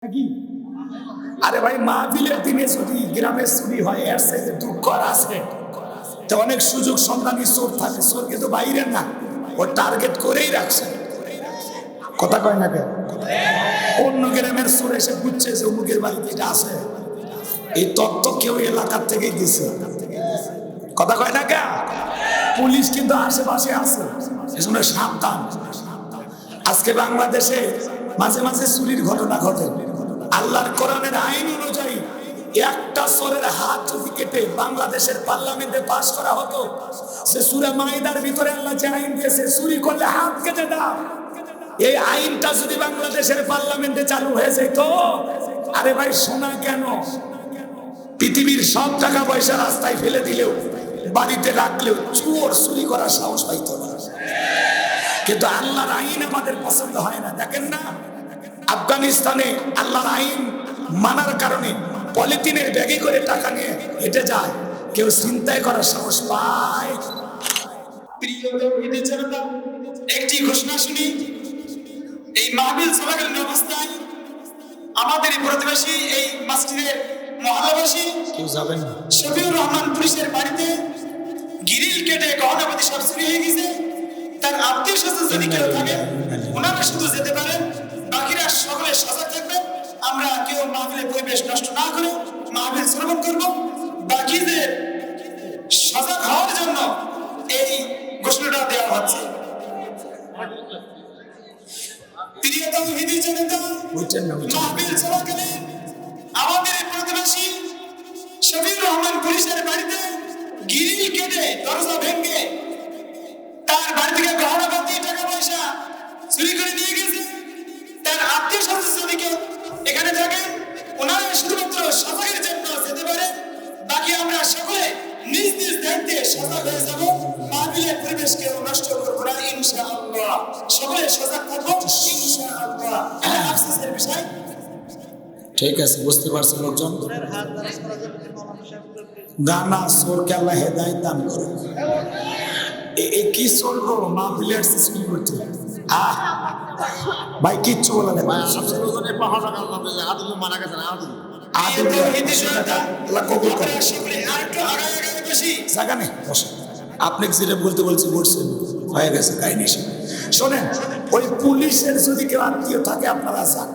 কি আরে ভাই মাহফিলের দিনে যদি গ্রামে চুরি হয় এর চাইতে দুঃখ আর আছে। তো অনেক সুযোগ সন্ধানী চোর থাকে, চোর কিন্তু বাইরে না, ও টার্গেট করেই রাখছে। কথা কয় না কেন? অন্য গ্রামের চোর এসে বুঝছে যে অমুকের বাড়িতে এটা আছে, এই তথ্য কেউ এলাকার থেকেই দিছে। কথা কয় না কেন? পুলিশ কিন্তু আশেপাশে আছে, এজন্য সাবধান। আজকে বাংলাদেশে মাঝে মাঝে চুরির ঘটনা ঘটে। আল্লাহর কোরআনের আইন অনুযায়ী একটা চোরের হাত যদি কেটে বাংলাদেশের পার্লামেন্টে পাস করা হতো, সে সূরা মাইদার ভিতরে আল্লাহ যে আইন দিয়েছে চুরি করলে হাত কেটে দাও, এই আইনটা যদি বাংলাদেশের পার্লামেন্টে চালু হয়ে যেত, আরে ভাই শোনা কেন, পৃথিবীর সব টাকা পয়সা রাস্তায় ফেলে দিলেও বাড়িতে রাখলেও চোর চুরি করার সাহস পাইতো না। কিন্তু আল্লাহর আইন আমাদের পছন্দ হয় না। দেখেন না, আফগানিস্তানে আল্লাহর আইন মানার কারণে পলিথিনের ব্যাগে করে টাকা নিয়ে হেঁটে যায়, কেউ ছিনতাই করার সাহস পায়। একটি ঘোষণা শুনি, এই মাহফিল চলাকালীন অবস্থায় আমাদের প্রতিবেশী এই মসজিদের মহল্লাবাসী কেউ যাবেন শফিউর রহমান পুলিশের বাড়িতে গ্রিল কেটে গহনাপাতি সব চুরি হয়ে গেছে। তার আত্মীয় স্বজন যদি কেউ থাকে ওনারা শুধু যেতে পারেন, বাকিরা সকলে সজাগ থাকবেন। আমরা কেউ মাহফিলের পরিবেশ নষ্ট না করে মাহফিল শ্রবণ করব। বাকিদের সজাগ হওয়ার জন্য এই ঘোষণাটা দেওয়া হচ্ছে। প্রিয় তাওহীদি জনতা, মাহফিল চলাকালীন আমাদের প্রতিবেশী শফিউর রহমান পুলিশের বাড়িতে গ্রিল কেটে দরজা ভেঙে তার বাড়ি থেকে গহনাপাতি টাকা পয়সা চুরি করে নিয়ে গেছে। তার আত্মীয় স্বজন যদি কেউ এখানে থাকেন ওনারা শুধুমাত্র সজাগের জন্য যেতে পারে, বাকি আমরা সকলে নিজ নিজ দায়িত্বে সজাগ হয়ে যাব। মাহফিলের পরিবেশ কেউ নষ্ট করবো না ইনশাআল্লাহ, সকলে সজাগ থাকবো ইনশাআল্লাহ। আফসোসের বিষয়, ঠিক আছে, বুঝতে পারছেন লোকজন। গানা সোরকে আল্লাহ হেদায়েত দান করে। এই কি চলবো মাহফিলের সিস্টেম করতে ভাই, কিচ্ছু বলা নেই। আপনি যেটা বলতে বলছি বলছেন হয়ে গেছে কাহিনী। শোনেন, ওই পুলিশের যদি কেউ আত্মীয় থাকে আপনারা যান,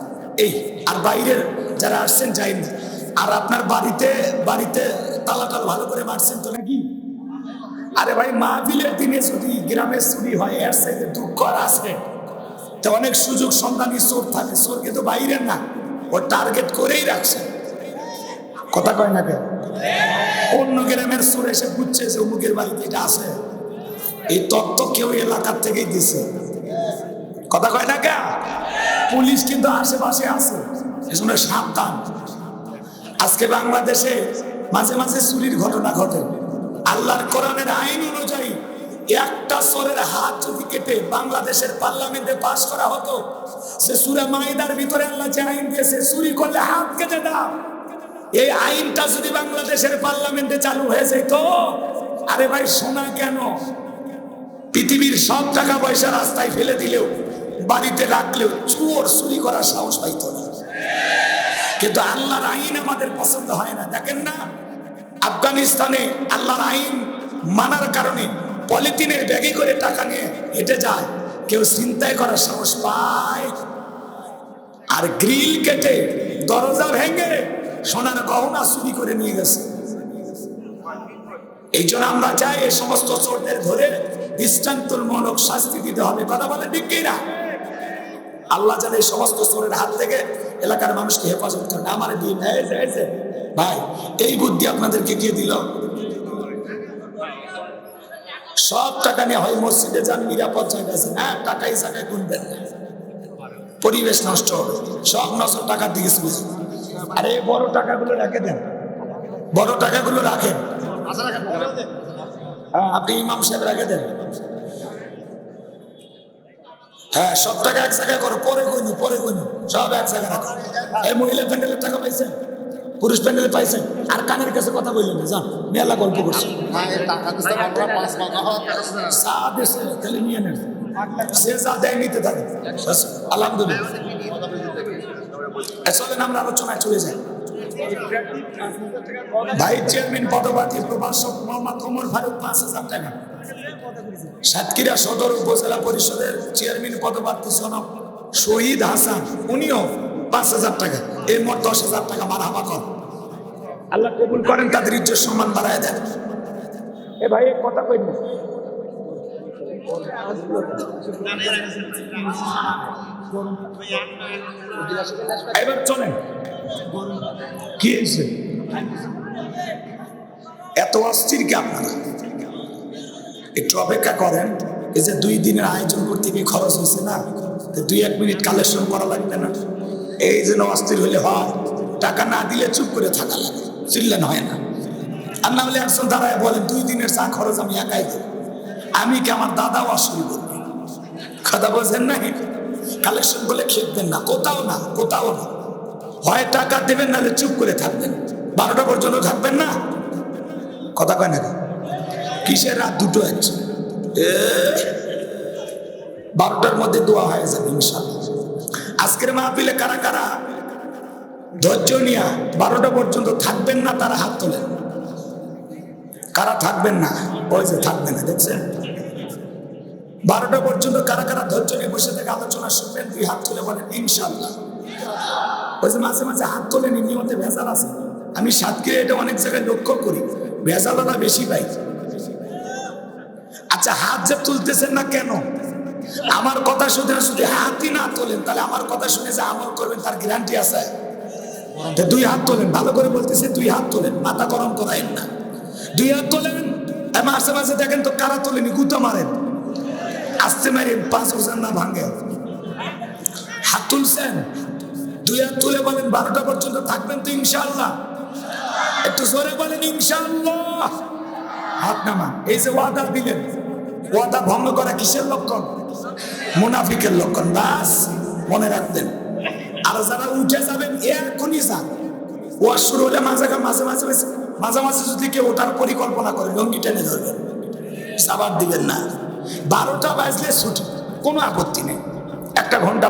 এই আর বাইরের যারা আসছেন যাইনি। আর আপনার বাড়িতে বাড়িতে তালাটাল ভালো করে মারছেন তো নাকি? আরে ভাই মাহফিলের দিনে যদি গ্রামে চুরি হয় এর চাইতে দুঃখ আর আছে। তো অনেক সুযোগ সন্ধানী চোর থাকে, চোর কিন্তু বাইরে না, ও টার্গেট করেই রাখছে। কথা কয় না কেন? অন্য গ্রামের চোর এসে বুঝছে যে অমুকের বাড়িতে এটা আছে, এই তথ্য কেউ এলাকার থেকেই দিছে। কথা কয় না কেন? পুলিশ কিন্তু আশেপাশে আছে, এজন্য সাবধান। আজকে বাংলাদেশে মাঝে মাঝে চুরির ঘটনা ঘটে। আল্লাহর কোরআনের আইন অনুযায়ী একটা চোরের হাত যদি কেটে বাংলাদেশের পার্লামেন্টে পাস করা হতো, সে সূরা মাইদার ভিতরে আল্লাহ যে আইন দিয়েছে চুরি করলে হাত কেটে দাও, এই আইনটা যদি বাংলাদেশের পার্লামেন্টে চালু হয়ে যেত, আরে ভাই শোনা কেন, পৃথিবীর সব টাকা পয়সা রাস্তায় ফেলে দিলেও বাড়িতে রাখলেও চোর চুরি করার সাহস পাইতো না। কিন্তু আল্লাহর আইন আমাদের পছন্দ হয় না। দেখেন না, আফগানিস্তানে আল্লাহর আইন মানার কারণে পলিথিনের ব্যাগে করে টাকা নিয়ে হেঁটে যায়, কেউ ছিনতাই করার সাহস পায়। আর গ্রিল কেটে দরজা ভেঙে সোনার গহনা চুরি করে নিয়ে গেছে। এই জন্য আমরা চাই এই সমস্ত চোরদের ধরে দৃষ্টান্তমূলক শাস্তি দিতে হবে। কথা বলে ঠিক কিনা? আল্লাহ যেন এই সমস্ত চোরের হাত থেকে এলাকার মানুষকে হেফাজত করেন। আমার দিন ভাই, এই বুদ্ধি আপনাদেরকে কে দিল? সব টাকা নিয়ে হয় মসজিদে যান, নিরাপদ জায়গায় যান, হ্যাঁ টাকাই জায়গায় গুনবেন না, পরিবেশ নষ্ট হবে। সব নষ্ট টাকার দিকে শুনেছি। আরে বড় টাকাগুলো রেখে দেন, বড় টাকাগুলো রাখেন। হ্যাঁ, আপনি ইমাম সাহেব রেখে দেন। হ্যাঁ, সব টাকা এক জায়গায় করো, পরে কইনি সব এক জায়গায় রাখো। এই মহিলা প্যান্ডেলের টাকা পাইছেন, পুরুষ প্যান্ডেলে পাইছেন, আর কানের কাছে কথা বললেন যান, মেলা গল্প করছি। খালি নিয়ে নেন, সে যা দেয় নিতে থাকে। আলহামদুলিল্লাহ। চলেন আমরা আলোচনায় চলে যাই। ভাইস চেয়ারম্যান পদপ্রার্থী প্রভাষক মোহাম্মদ ওমর ফারুক 5,000 টাকা। সাতক্ষীরা সদর উপজেলা পরিষদের চেয়ারম্যান পদপ্রার্থী জনাব শহীদ হাসান, উনিও 5,000 টাকা। এর মোট 10,000 টাকা। মারহাবা কর, আল্লাহ কবুল করেন, তাদের ইজ্জত সম্মান বাড়ায় দেন। এ ভাই এক কথা কইনি, এবার চলেন। কি হয়েছে এত অস্থির কি আপনারা? একটু অপেক্ষা করেন। এই যে 2 দিনের আয়োজন করতে গিয়ে খরচ হয়েছে না, 2-1 মিনিট কালেকশন করা লাগবে না? এই জন্য অস্থির হলে হয়, টাকা না দিলে চুপ করে থাকা লাগে, চিল্লেন হয় না। আর না হলে একজন দাঁড়ায় বলেন 2 দিনের চা খরচ আমি একাই দেব, আমি কি আমার দাদাও আসল করবে? কথা বলছেন না? কালেকশন বলে খেপবেন না, কোথাও না, কোথাও না। হয় টাকা দেবেন, নাহলে চুপ করে থাকবেন। 12টা পর্যন্ত থাকবেন না, কথা কয় না? কিসের রাত 2টো আছে? 12টার মধ্যে দোয়া হয়ে যাবে ইনশাআল্লাহ। আজকের মাহফিলে কারা কারা ধৈর্য নিয়ে 12টা পর্যন্ত থাকবেন না তারা হাত তোলেন। কারা থাকবেন না? ওই যে থাকবেন না, দেখছেন? 12টা পর্যন্ত কারা কারা ধৈর্য নিয়ে বসে থেকে আলোচনা শুনবেন, 2 হাত তুলে বলেন ইনশাআল্লাহ। ওই যে মাঝে মাঝে হাত তোলেন, নিয়মতে ভেজাল আছে। আমি সাতক্ষীরা এটা অনেক জায়গায় লক্ষ্য করি, ভেজালটা বেশি পাই। আচ্ছা, হাত যে তুলতেছেন না কেন? আমার কথা শুনে শুধু হাতই না তোলেন, তাহলে আমার কথা শুনে যে আমল করবেন তার গ্যারান্টি আছে? 2 হাত তোলেন, ভালো করে বলতেছে 2 হাত তোলেন, মাথা গরম করাইন না। 2 হাত তোলেন। মাঝে মাঝে দেখেন তো কারা তোলেনি, গুতা মারেন, আসতে মারেন, 5 ওজন না ভাঙে। হাত তুলছেন, 2 হাত তুলে বলেন 12টা পর্যন্ত থাকবেন তো ইনশাআল্লাহ? একটু জোরে বলেন ইনশাআল্লাহ। হাত নামান। এই যে ওয়াদা দিলেন, ওয়াদা ভঙ্গ করা কিসের লক্ষণ? মুনাফিকের লক্ষণ। বাস মনে রাখবেন। আর যারা উঠে যাবেন এখনই যান। ওয়াজ শুরু হলে মাঝে মাঝে যদি কেউ ওঠার পরিকল্পনা করে, লঙ্গি টেনে ধরবেন, সাবার দিবেন না। 12টা বাজলে ছুটি, কোনো আপত্তি নেই। 1 ঘন্টা